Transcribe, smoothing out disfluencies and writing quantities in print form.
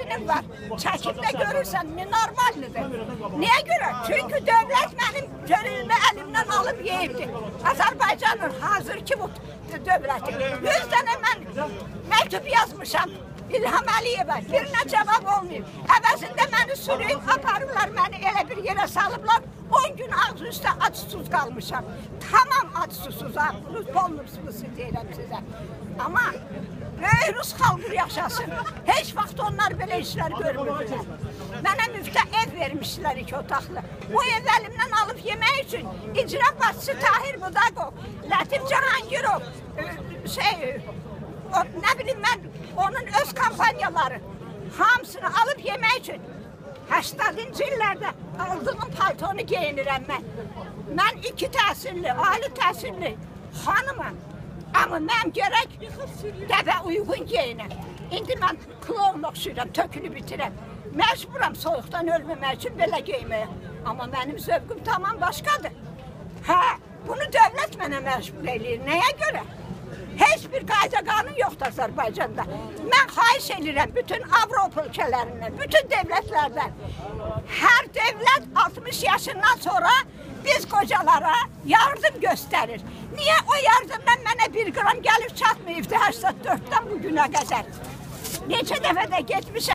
əlimin var. Çəkib də görürsən, normaldır. Niyə görə? Çünki dövlət mənim görülmə əlimdən alıb yeyibdir. Azərbaycanın hazırki bu dövləti. 100 dənə mən məktub yazmışam İlham Əliyevə, birinə cavab olmayıb. Əvəzində məni sürüyüb, aparırlar məni elə bir yerə salıblar. 10 gün ağzı üstə ac-susuz qalmışam. Tamam ac-susuzam, polnupsuz deyirəm sizə. Amma böyük Rus xalqı yaşasın. Heç vaxt onlar belə işlər görmürdülər. Mənə müftə ev vermişdilər 2 otaqlı. O ev əlimdən alıb yemək üçün icra başçısı Tahir Budaqov, Lətif Cahangirov, nə bilim mən, onun öz kampanyaları hamısını alıb yemək üçün 80-ci illərdə aldığım paltonu geyinirəm mən. Mən 2 təhsilli, ali təhsilli xanımam. Amma mən gərək dəvə uyğun geyinəm. İndi mən klonluq sürəm, tökünü bitirəm. Məcburam soyuqdan ölməmək üçün belə geyməyə. Amma mənim zövqüm tamam başqadır. Hə, bunu dövlət mənə məcbur eləyir. Nəyə görə? Heç bir qayda qanun yoxdur Azərbaycanda. Mən xahiş edirəm bütün Avropa ölkələrindən, bütün dövlətlərdən. Hər dövlət 60 yaşından sonra biz qocalara yardım göstərir. Niyə o yardımdan mənə 1 qram gəlib çatmayıbdı 84-dən bugünə qədər? Neçə dəfə də getmişəm.